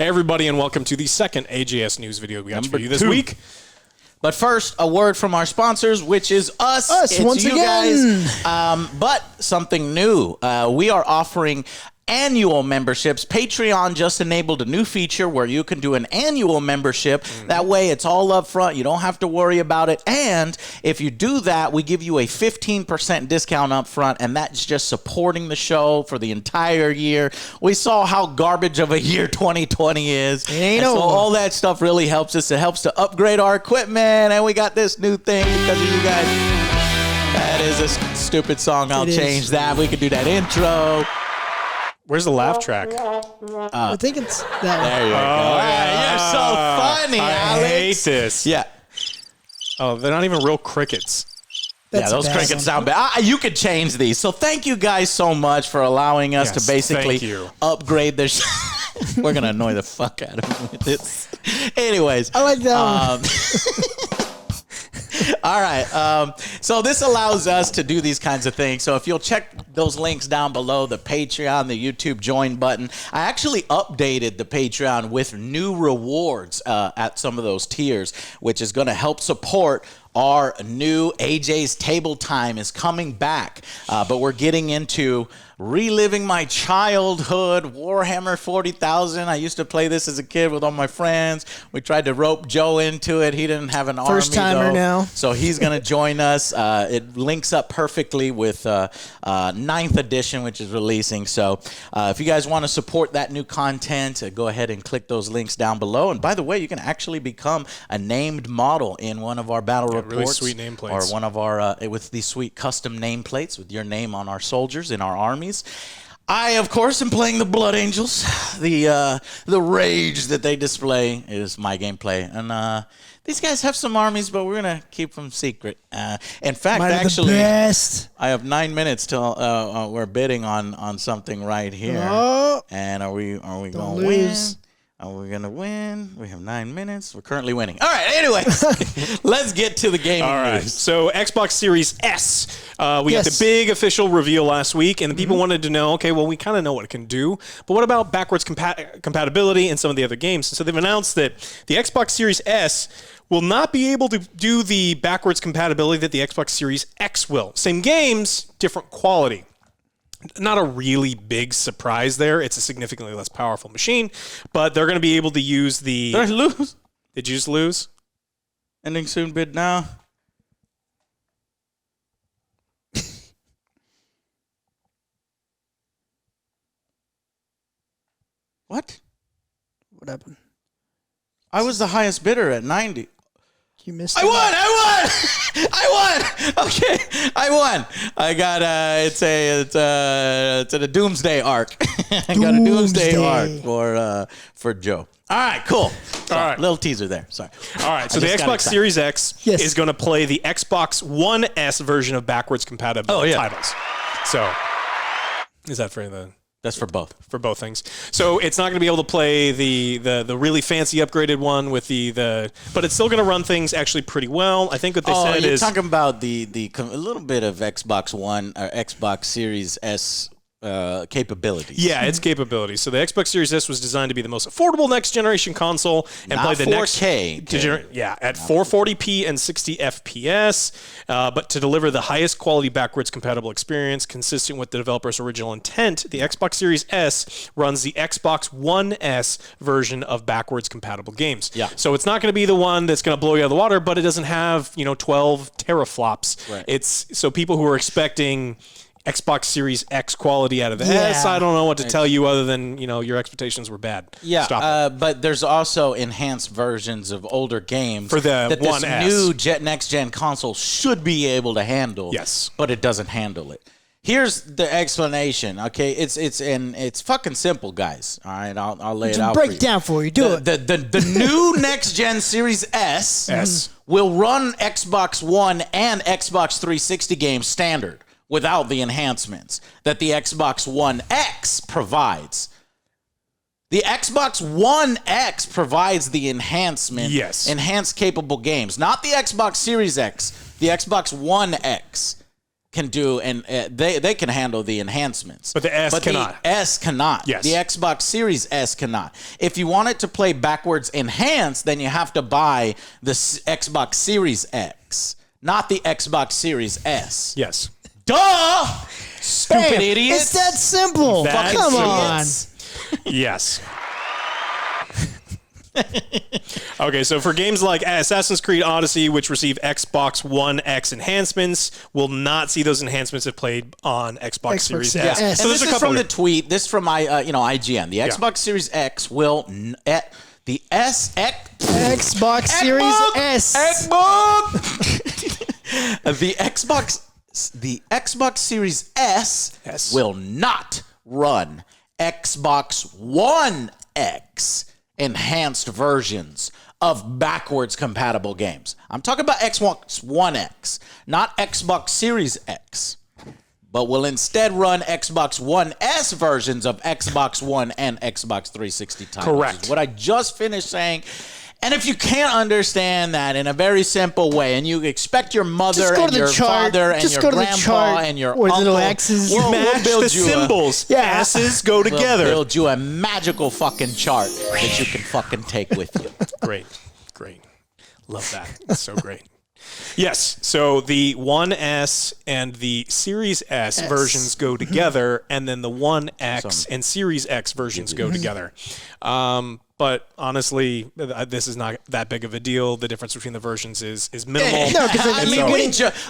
Hey everybody, and welcome to the second AJS news video we got for you this week. But first, a word from our sponsors, which is us. It's once you again. guys. But something new. We are offering annual memberships. Patreon just enabled a new feature where you can do an annual membership. That way it's all up front. You don't have to worry about it. And if you do that, we give you a 15% discount up front, and that's just supporting the show for the entire year. We saw how garbage of a year 2020 is. It ain't and over. So all that stuff really helps us. It helps to upgrade our equipment, and we got this new thing because of you guys. That is a stupid song. I'll change that. We can do that intro. Where's the laugh track? I think it's that There you go. You're so funny, Alex. I hate this. Yeah. Oh, they're not even real crickets. That's those bad. crickets sound bad. You could change these. So thank you guys so much for allowing us Yes, to basically thank you. upgrade this. We're going to annoy the fuck out of them with this. Anyways. I like that one. All right. So this allows us to do these kinds of things. So if you'll check those links down below, the Patreon, the YouTube join button, I actually updated the Patreon with new rewards at some of those tiers, which is going to help support our new AJ's Table Time is coming back. But we're getting into reliving my childhood, Warhammer 40,000. I used to play this as a kid with all my friends. We tried to rope Joe into it. He didn't have an army, First timer though. now. So he's going to join us. It links up perfectly with 9th edition, which is releasing. So if you guys want to support that new content, go ahead and click those links down below. And by the way, you can actually become a named model in one of our battle reports. Really sweet nameplates. Or one of our, with these sweet custom nameplates with your name on our soldiers in our armies. I, of course, am playing the Blood Angels. The rage that they display is my gameplay. And these guys have some armies, but we're going to keep them secret. In fact, Might have actually, the best. I have 9 minutes till we're bidding on something right here. Oh, And are we going to win? lose. Are we going to win? We have 9 minutes. We're currently winning. All right, anyways, let's get to the gaming All right. news. So Xbox Series S, we got the Yes. big official reveal last week, and the people wanted to know, okay, well, we kind of know what it can do, but what about backwards compatibility and some of the other games? So they've announced that the Xbox Series S will not be able to do the backwards compatibility that the Xbox Series X will. Same games, different quality. Not a really big surprise there. It's a significantly less powerful machine, but they're going to be able to use the... Did I lose? Did you just lose? Ending soon, bid now. What? What happened? I was the highest bidder at 90. You missed I it. won! I won! Okay, I won. I got it's a Doomsday arc. I got a Doomsday arc for Joe. All right, cool. So, All right. little teaser there. Sorry. All right, so I the just got Xbox excited. Series X Yes. is going to play the Xbox One S version of backwards compatible titles. So, is that for That's for both. both things? So it's not going to be able to play the really fancy upgraded one with but it's still going to run things actually pretty well. I think what they said you're is talking about a little bit of Xbox One or Xbox Series S capabilities. yeah, its capabilities. So the Xbox Series S was designed to be the most affordable next generation console and Not play the 4K, next at 440p and 60 FPS, but to deliver the highest quality backwards compatible experience consistent with the developer's original intent. The Xbox Series S runs the Xbox One S version of backwards compatible games. Yeah. So it's not going to be the one that's going to blow you out of the water, but it doesn't have 12 teraflops. Right. It's so people who are expecting Xbox Series X quality out of the Yeah. S. I don't know what to tell you other than, your expectations were bad. Yeah, Stop it. but there's also enhanced versions of older games For the that this One S. new next-gen console should be able to handle. Yes. But it doesn't handle it. Here's the explanation, okay? It's fucking simple, guys. All right, I'll lay it out Break for you. it down for you. Do it. The new next-gen Series S will run Xbox One and Xbox 360 games standard without the enhancements that the Xbox One X provides. The Xbox One X provides the enhancement, Yes. enhanced capable games, not the Xbox Series X, the Xbox One X. can do, and they can handle the enhancements. But the S cannot. The S cannot. Yes. The Xbox Series S cannot. If you want it to play backwards enhanced, then you have to buy the Xbox Series X, not the Xbox Series S. Yes. Duh! Stupid Bam. idiots. It's that simple. That Come simple. on. Yes. Okay, so for games like Assassin's Creed Odyssey, which receive Xbox One X enhancements, will not see those enhancements if played on Xbox Series Series S. S. So And there's this a is couple from the of- tweet. This from IGN. The Xbox Series X will the Xbox Series S. The Xbox Series S will not run Xbox One X enhanced versions of backwards compatible games. I'm talking about Xbox One X, not Xbox Series X, but will instead run Xbox One S versions of Xbox One and Xbox 360 titles. Correct. Is what I just finished saying. And if you can't understand that in a very simple way, and you expect your mother Just go and to the your chart. father and Just your go to the grandpa chart and your where uncle, little X's. we'll Match build the you symbols. Yeah. S's go We'll together. build you a magical fucking chart that you can fucking take with you. Great. Love that. It's so great. Yes, so the 1S and the Series S versions go together, and then the 1X and Series X versions go together. But honestly, this is not that big of a deal. The difference between the versions is minimal. No, because I mean,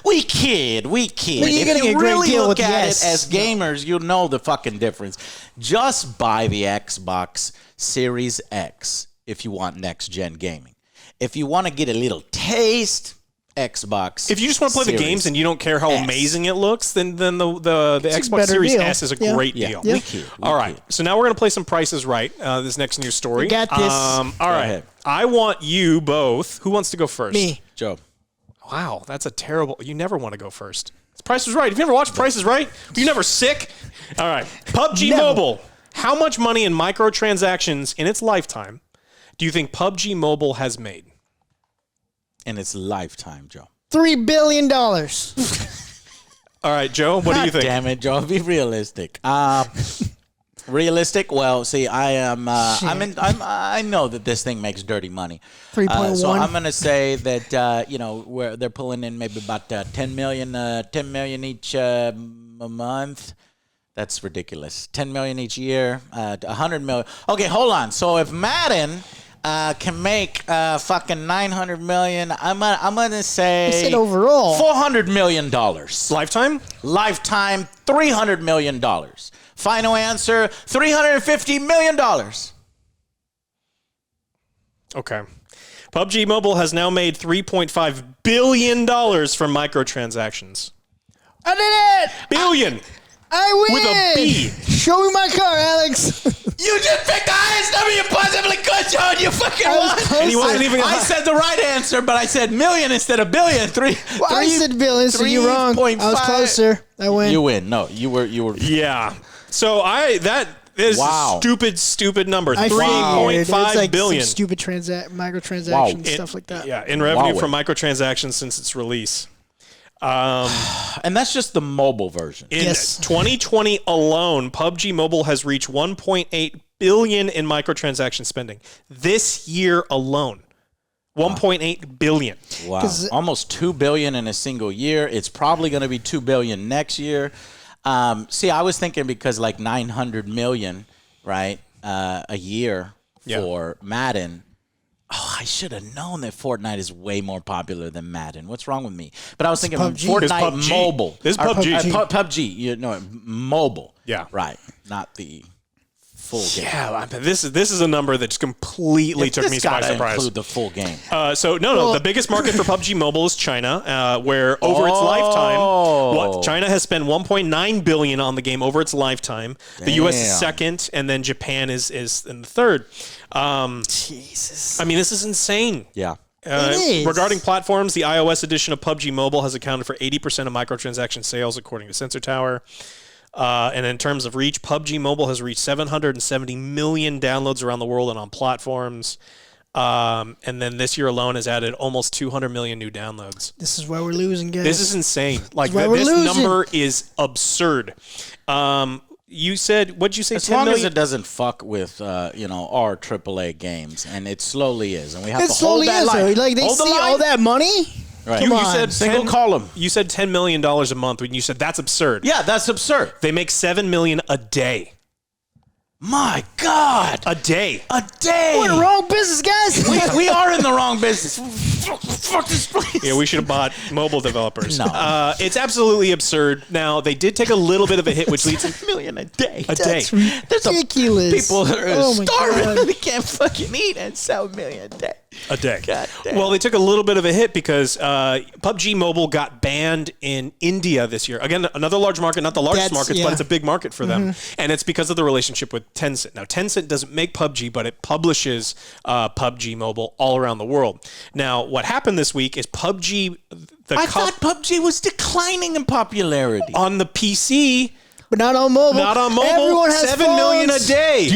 we kid. But you're If getting you a great really deal look with at the it S. as gamers, you'll know the fucking difference. Just buy the Xbox Series X if you want next-gen gaming. If you want to get a little taste, Xbox. If you just want to play the Series games and you don't care how S. amazing it looks, then the Xbox better Series deal. S is a Yeah. great Yeah. deal. Yeah. We kid. All right, so now we're going to play some Prices Right, this next news story. We got this. All right, ahead. I want you both. Who wants to go first? Me. Joe. Wow, that's a terrible. You never want to go first. Price is Right. Have you ever watched Price is Right? Are you never sick? All right. PUBG Never. Mobile. How much money in microtransactions in its lifetime do you think PUBG Mobile has made? In its lifetime, Joe. $3 billion. All right, Joe. What do you think? Damn it, Joe. Be realistic. Realistic? Well, see, I am. I know that this thing makes dirty money. 3.1. So I'm going to say that where they're pulling in maybe about 10 million each a month. That's ridiculous. 10 million each year. 100 million. Okay, hold on. So if Madden can make fucking 900 million, I'm gonna say I said overall. $400 million. Lifetime? Lifetime, $300 million. Final answer, $350 million. Okay. PUBG Mobile has now made $3.5 billion from microtransactions. I did it. Billion. I win. With a B. Show me my car, Alex. You just picked the highest number you possibly could, John. You fucking I was won. close. And he wasn't even. I said the right answer, but I said million instead of billion. I said billion, so you're wrong. I was 3.5. closer. I win. You win. No, you were. Yeah. So that is Wow. a stupid number. I figured it's $3.5 like billion. some stupid microtransactions, Wow. stuff like that. Yeah, in revenue Wow. from microtransactions since its release. And that's just the mobile version. In Yes. 2020 alone, PUBG Mobile has reached 1.8 billion in microtransaction spending. This year alone, 1.8 billion. Wow. 'Cause- Almost $2 billion in a single year. It's probably going to be $2 billion next year. See, I was thinking because like 900 million, right, a year for Madden. Oh, I should have known that Fortnite is way more popular than Madden. What's wrong with me? But I was thinking PUBG. Fortnite It's PUBG. mobile. This is Or PUBG. PUBG. You know, mobile. Yeah. Right. Not the full game. Yeah, this is a number that just completely took me by gotta surprise. include the full game. The biggest market for PUBG Mobile is China, where over its lifetime, China has spent 1.9 billion on the game over its lifetime. The U.S. is Damn. second, and then Japan is in the third. Jesus. I mean, this is insane. Yeah. It is. Regarding platforms, the iOS edition of PUBG Mobile has accounted for 80% of microtransaction sales, according to Sensor Tower. And in terms of reach, PUBG Mobile has reached 770 million downloads around the world and on platforms. And then this year alone has added almost 200 million new downloads. This is why we're losing, guys. This is insane. Like why we're this losing. number is absurd. You said, what'd you say? As 10 long as million? it doesn't fuck with, our AAA games, and it slowly is, and we have It to hold slowly that is, line. though. Like, they Hold the see line. all that money. Right. Come You on. said Single column. You said $10 million a month when you said that's absurd. Yeah, that's absurd. They make 7 million a day. My God, A day. a day. We're in the wrong business, guys. we are in the wrong business. Fuck this place. Yeah, we should have bought mobile developers. No. It's absolutely absurd. Now, they did take a little bit of a hit, which leads to $1 million a day. a day. That's ridiculous. People are Oh my starving. God. We can't fucking eat and $7 million a day. A day. God damn. Well, they took a little bit of a hit because PUBG Mobile got banned in India this year. Again, another large market, not the largest That's- markets, yeah. but it's a big market for them. And it's because of the relationship with Tencent. Now, Tencent doesn't make PUBG, but it publishes PUBG Mobile all around the world. Now, what happened this week is PUBG, I thought PUBG was declining in popularity. on the PC, But not on mobile. not on mobile, Everyone has 7 million a phones. day.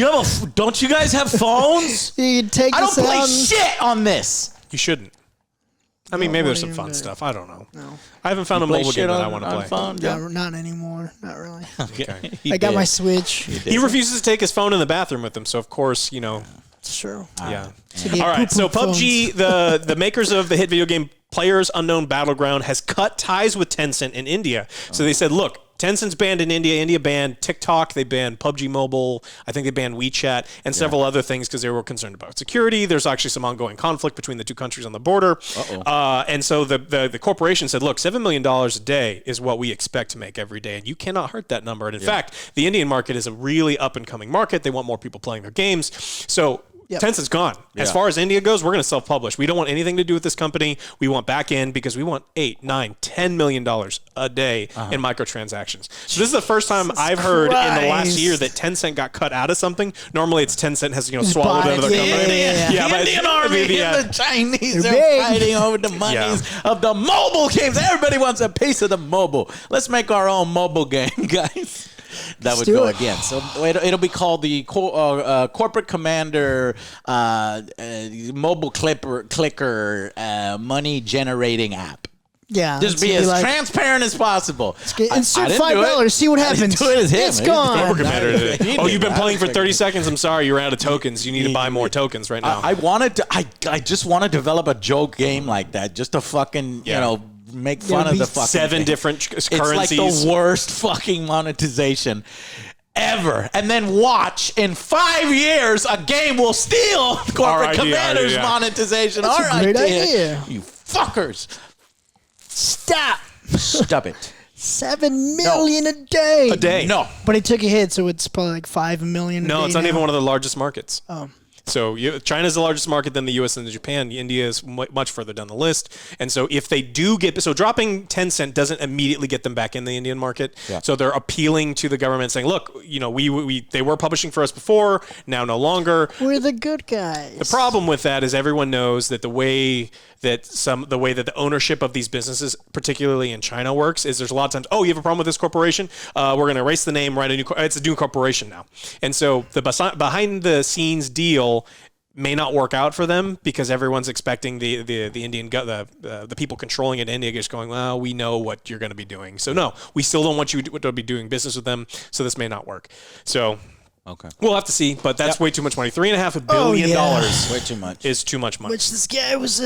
Don't you guys have phones? You can take I don't this play out. shit on this. You shouldn't. I mean, maybe there's some fun stuff. I don't know. I haven't found a mobile game that I want to play. Phone? No, not anymore. Not really. Okay. I got my Switch. He refuses to take his phone in the bathroom with him, so of course, It's true. yeah. So they All right, have so poop-poop PUBG, the makers of the hit video game Players Unknown Battleground, has cut ties with Tencent in India. So they said, look, Tencent's banned in India. India banned TikTok. They banned PUBG Mobile. I think they banned WeChat and several other things because they were concerned about security. There's actually some ongoing conflict between the two countries on the border. And so the corporation said, look, $7 million a day is what we expect to make every day. And you cannot hurt that number. And in fact, the Indian market is a really up and coming market. They want more people playing their games. So Tencent's gone. As far as India goes, we're going to self-publish. We don't want anything to do with this company. We want back in because we want $8, $9, $10 million a day in microtransactions. So this is the first time I've heard in the last year that Tencent got cut out of something. Normally, it's Tencent has swallowed bought it. another company. Yeah. The but Indian army yeah. and the Chinese They're are big. fighting over the monies of the mobile games. Everybody wants a piece of the mobile. Let's make our own mobile game, guys. That would do go it. again. So it'll be called the Corporate Commander Mobile Clicker Money Generating App. Yeah. Just it's be gonna as like, transparent as possible. Insert didn't do it. $5. See what I didn't happens. do it as him. It's He gone. Corporate Commander did it. He Oh, did you've been that. playing for 30 seconds. I'm sorry, you're out of tokens. You need to buy more tokens right now. I wanted to. I just want to develop a joke game like that, just to fucking make fun of the fucking 7 thing. different It's currencies. like the worst fucking monetization ever. And then watch in 5 years a game will steal Corporate idea, Commander's idea. monetization. That's Our a great idea. You fuckers. Stop. Stop it. 7 million a day. a day. No. But it took a hit, so it's probably like 5 million. A No, day it's not now. even one of the largest markets. Oh. So China's the largest market, then the U.S. and Japan. India is much further down the list. And so if they do dropping Tencent doesn't immediately get them back in the Indian market. Yeah. So they're appealing to the government saying, look, they were publishing for us before, now no longer. We're the good guys. The problem with that is everyone knows that the way that the ownership of these businesses, particularly in China, works is there's a lot of times, oh, you have a problem with this corporation? We're going to erase the name, write it's a new corporation now. And so the behind the scenes deal may not work out for them because everyone's expecting the Indian the people controlling it in India just going, well, we know what you're going to be doing. So no, we still don't want you to be doing business with them. So this may not work. So Okay. we'll have to see, but that's way too much money. $3.5 billion Way too much. is too much money. Which this guy was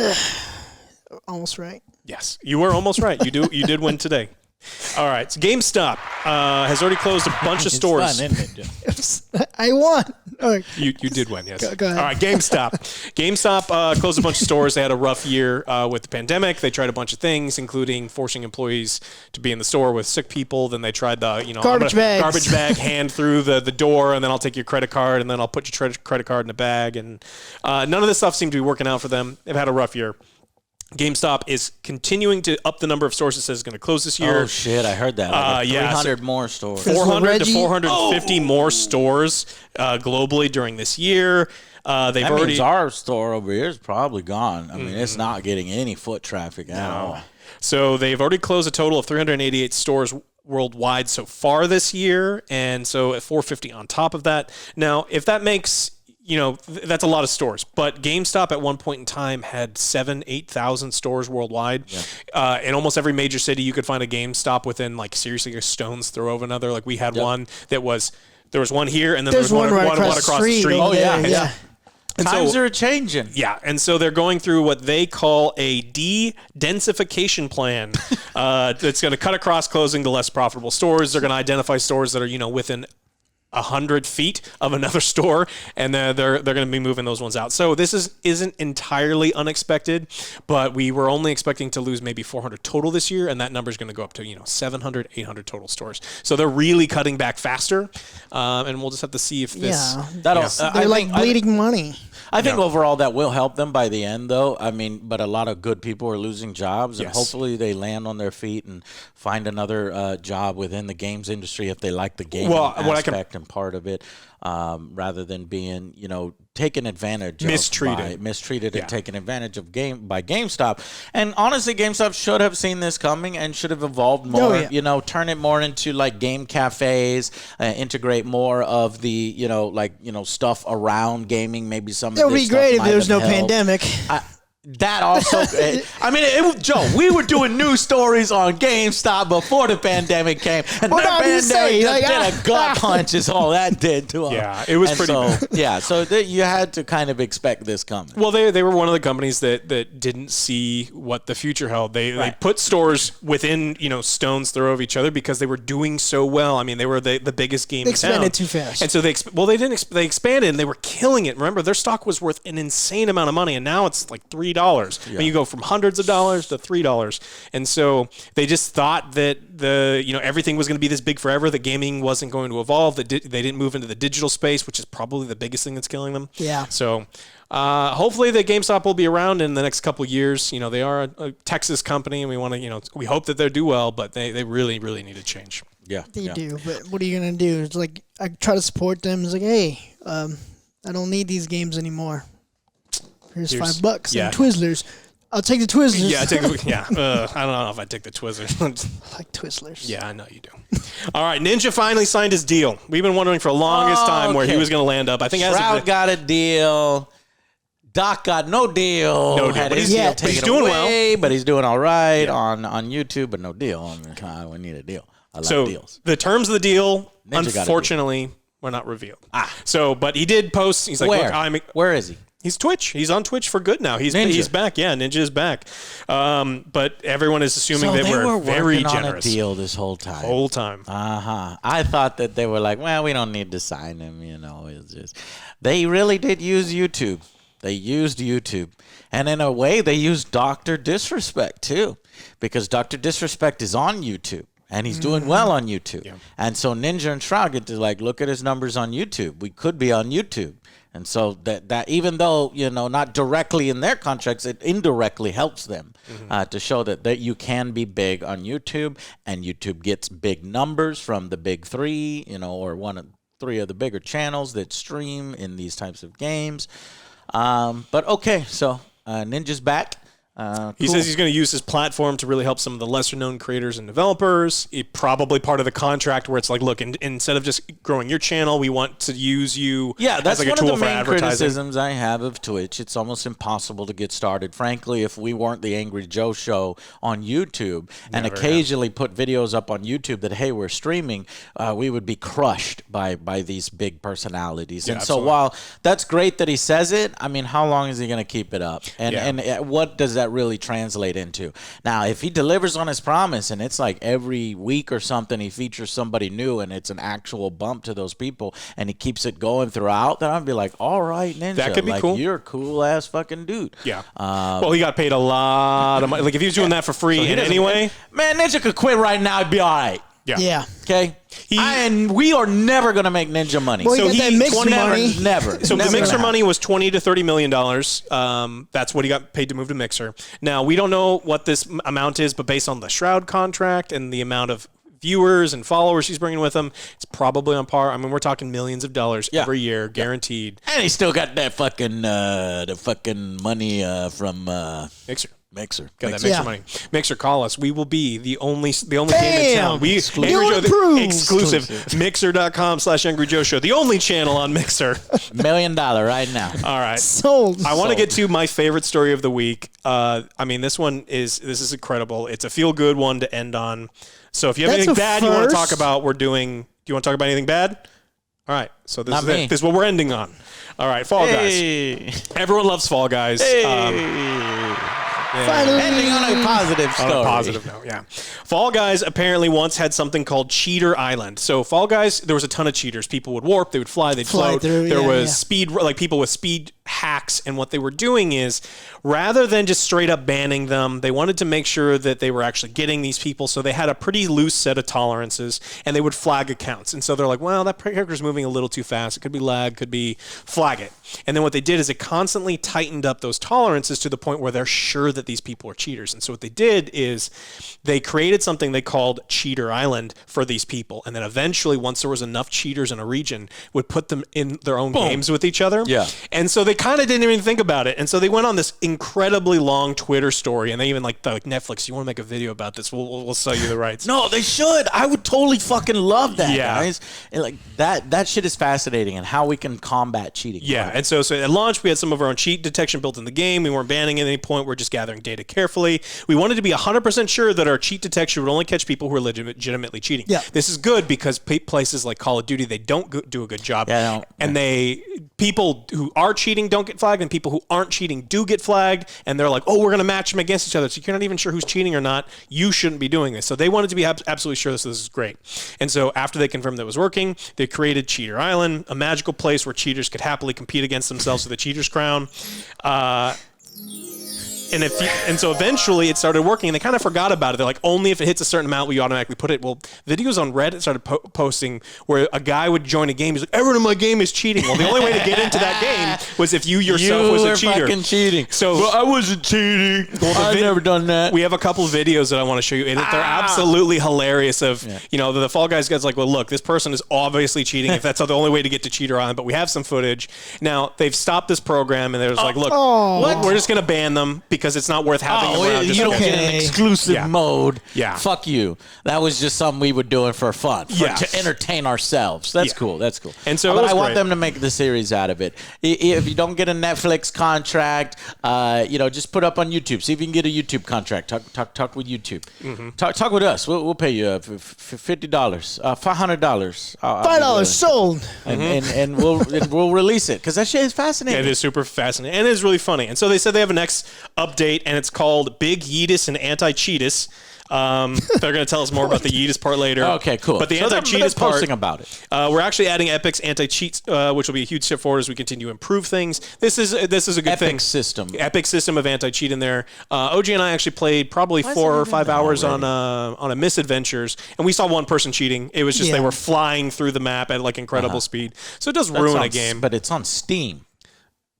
almost right. Yes, you were almost right. You did win today. All right, so GameStop has already closed a bunch of It's stores. fun, isn't it? I won. Okay. You did win, yes. Go ahead. All right, GameStop. GameStop closed a bunch of stores. They had a rough year with the pandemic. They tried a bunch of things, including forcing employees to be in the store with sick people. Then they tried the Garbage bags. garbage bag hand through the door, and then I'll take your credit card, and then I'll put your credit card in a bag. And none of this stuff seemed to be working out for them. They've had a rough year. GameStop is continuing to up the number of stores. It says it's going to close this year. Oh shit! I heard that. Like yeah, 300 more stores. 400 to Reggie- 450 more stores globally during this year. They've That already means our store over here is probably gone. I mean, it's not getting any foot traffic at all. So they've already closed a total of 388 stores worldwide so far this year, and so at 450 on top of that. Now, if that makes that's a lot of stores. But GameStop at one point in time had 8,000 stores worldwide. Yeah. In almost every major city, you could find a GameStop within like seriously a stone's throw of another. Like we had one that was there was one here, and then there was one across the street. Oh yeah. And times are changing. Yeah, and so they're going through what they call a de-densification plan that's going to cut across closing the less profitable stores. They're going to identify stores that are, within 100 feet of another store, and they're going to be moving those ones out. So this isn't entirely unexpected, but we were only expecting to lose maybe 400 total this year, and that number is going to go up to 700, 800 total stores. So they're really cutting back faster, and we'll just have to see if this. Yeah, they're like bleeding money. I think overall that will help them by the end, though. I mean, but a lot of good people are losing jobs, and hopefully they land on their feet and find another job within the games industry if they like the gaming aspect and part of it, rather than being, taken advantage mistreated and taken advantage of by GameStop. And honestly, GameStop should have seen this coming and should have evolved more, turn it more into like game cafes, integrate more of the, stuff around gaming, maybe some it would be great if there was no pandemic. That also, Joe, we were doing news stories on GameStop before the pandemic came, and the pandemic did a gut punch is all that did to them. Yeah, it was pretty bad. Yeah, so you had to kind of expect this coming. Well, they were one of the companies that didn't see what the future held. They put stores within stone's throw of each other because they were doing so well. I mean, they were the biggest game. They expanded too fast, and so they expanded and they were killing it. Remember, their stock was worth an insane amount of money, and now it's like $3. And you go from hundreds of dollars to $3, and so they just thought that everything was going to be this big forever. That gaming wasn't going to evolve. They didn't move into the digital space, which is probably the biggest thing that's killing them. Yeah. So hopefully the GameStop will be around in the next couple of years. They are a Texas company, and we want to we hope that they do well, but they really need to change. Yeah, they do. But what are you gonna do? It's like I try to support them. It's like, hey, I don't need these games anymore. Here's $5 and Twizzlers. I'll take the Twizzlers. Yeah, I don't know if I take the Twizzlers. I like Twizzlers. Yeah, I know you do. All right, Ninja finally signed his deal. We've been wondering for the longest time where he was going to land up. I think Shroud got a deal. Doc got no deal. No deal. Had his deal taken he's doing away, well. But he's doing all right on YouTube, but no deal. I mean, we need a deal. I like deals. The terms of the deal, unfortunately, were not revealed. So, but he did post. He's like, look, where is he? He's Twitch. He's on Twitch for good now. He's back. Yeah, Ninja is back. But everyone is assuming that we're very generous. On a deal this whole time. I thought that they were like, well, we don't need to sign him. It's just they really did use YouTube. They used YouTube, and in a way, they used Dr. Disrespect too, because Dr. Disrespect is on YouTube. And he's doing well on YouTube. Yeah. And so Ninja and Shroud get to look at his numbers on YouTube. We could be on YouTube. And so that even though, not directly in their contracts, it indirectly helps them to show that you can be big on YouTube, and YouTube gets big numbers from the big three, or one of three of the bigger channels that stream in these types of games. But okay, so Ninja's back. He says he's going to use his platform to really help some of the lesser-known creators and developers. Probably part of the contract where it's like, look, instead of just growing your channel, we want to use you as like a tool for advertising. That's one of the main criticisms I have of Twitch. It's almost impossible to get started. Frankly, if we weren't the Angry Joe Show on YouTube and occasionally put videos up on YouTube that, hey, we're streaming, we would be crushed by these big personalities. And so while that's great that he says it, I mean, how long is he going to keep it up? And what does that really translate into? Now, if he delivers on his promise and it's like every week or something he features somebody new and it's an actual bump to those people and he keeps it going throughout, then I'd be like, all right, Ninja, that could be cool. You're a cool ass fucking dude. Yeah. Well, he got paid a lot of money. Like if he was doing that for free anyway, man, Ninja could quit right now. It'd be all right. Yeah. Okay. And we are never going to make Ninja money. Well, so he never. So the Mixer money was $20 to $30 million. That's what he got paid to move to Mixer. Now we don't know what this amount is, but based on the Shroud contract and the amount of viewers and followers he's bringing with him, it's probably on par. I mean, we're talking millions of dollars every year, guaranteed. And he still got that fucking the fucking money from Mixer. Mixer. Got that Mixer money. Mixer, call us. We will be the only game in town. Exclusive. Mixer.com/Angry Joe Show. The only channel on Mixer. $1 million right now. All right. Sold. I want to get to my favorite story of the week. I mean, this is incredible. It's a feel good one to end on. So if you have anything bad you want to talk about, do you want to talk about anything bad? All right. So this is it. This is what we're ending on. All right. Fall Guys. Everyone loves Fall Guys. Finally. Ending on a positive story. On a positive note, yeah. Fall Guys apparently once had something called Cheater Island. So Fall Guys, there was a ton of cheaters. People would warp, they would fly, they'd float. There was speed, like people with speed hacks, and what they were doing is, rather than just straight up banning them, they wanted to make sure that they were actually getting these people, so they had a pretty loose set of tolerances, and they would flag accounts. And so they're like, well, that character's moving a little too fast. It could be lag, could be flag it. And then what they did is it constantly tightened up those tolerances to the point where they're sure that these people are cheaters. And so what they did is they created something they called Cheater Island for these people. And then eventually, once there was enough cheaters in a region, would put them in their own games with each other. Yeah. And so they kind of didn't even think about it. And so they went on this incredibly long Twitter story. And they even like Netflix, you want to make a video about this? We'll sell you the rights. No, they should. I would totally fucking love that, Yeah. guys. And like that shit is fascinating, and how we can combat cheating. Yeah, and so at launch, we had some of our own cheat detection built in the game. We weren't banning at any point. We're just gathering data carefully. We wanted to be 100% sure that our cheat detection would only catch people who are legitimately cheating. Yeah. This is good because places like Call of Duty, they don't do a good job. Yeah, people who are cheating don't get flagged, and people who aren't cheating do get flagged, and they're like, oh, we're going to match them against each other. So you're not even sure who's cheating or not. You shouldn't be doing this. So they wanted to be absolutely sure this is great. And so after they confirmed that it was working, they created Cheater Island, a magical place where cheaters could happily compete against themselves with a cheater's crown. And so eventually it started working, and they kind of forgot about it. They're like, only if it hits a certain amount, we automatically put it. Well, videos on Reddit started posting where a guy would join a game. He's like, everyone in my game is cheating. Well, the only way to get into that game was if you yourself was a cheater. Fucking cheating. So I wasn't cheating. I've never done that. We have a couple of videos that I want to show you. And they're absolutely hilarious. The Fall Guys guy's like, well, look, this person is obviously cheating if that's the only way to get to Cheater Island. But we have some footage. Now, they've stopped this program, and they're just like, look, we're just going to ban them because it's not worth having them around. You don't get an exclusive mode. Yeah. Fuck you. That was just something we were doing for fun, to entertain ourselves. That's cool. That's cool. And so but I want them to make the series out of it. If you don't get a Netflix contract, just put up on YouTube. See if you can get a YouTube contract. Talk with YouTube. Mm-hmm. Talk with us. We'll pay you $50, $500. $5 sold. And we'll release it because that shit is fascinating. Yeah, it is super fascinating, and it is really funny. And so they said they have a next update, and it's called Big Yeetus and Anti-Cheatus. They're going to tell us more about the Yeetus part later. Okay, cool. But the anti-cheatus part, posting about it. We're actually adding Epic's anti-cheats, which will be a huge step forward as we continue to improve things. This is a good thing. Epic system of anti-cheat in there. OG and I actually played probably 4 or 5 hours on a misadventures, and we saw one person cheating. It was just they were flying through the map at like incredible speed. So it does ruin a game. But it's on Steam.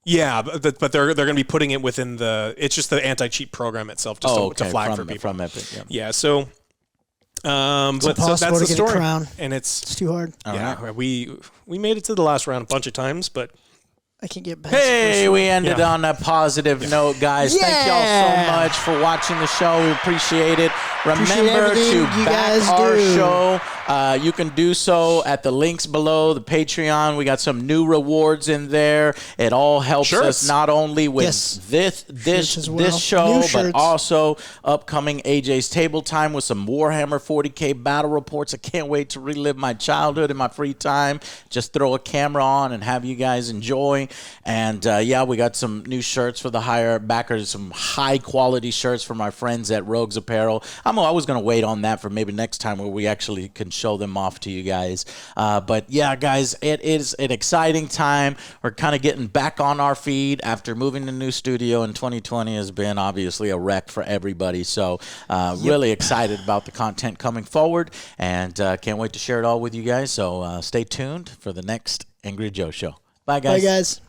Yeah, but they're going to be putting it within it's just the anti-cheat program itself just to flag for people. From Epic, yeah. So, so that's the story. Crown. And it's too hard. Yeah, we made it to the last round a bunch of times, but I can get back. Hey, we ended on a positive note, guys. Thank y'all so much for watching the show. We appreciate it. Remember to back our show. You can do so at the links below, the Patreon. We got some new rewards in there. It all helps us not only with this show, but also upcoming AJ's Table Time with some Warhammer 40K battle reports. I can't wait to relive my childhood in my free time. Just throw a camera on and have you guys enjoy. And we got some new shirts for the higher backers, some high quality shirts from my friends at Rogues Apparel. I was going to wait on that for maybe next time where we actually can show them off to you guys. But yeah, guys, it is an exciting time. We're kind of getting back on our feet after moving to a new studio, and 2020 has been obviously a wreck for everybody. So really excited about the content coming forward, and can't wait to share it all with you guys. So stay tuned for the next Angry Joe Show. Bye, guys. Bye, guys.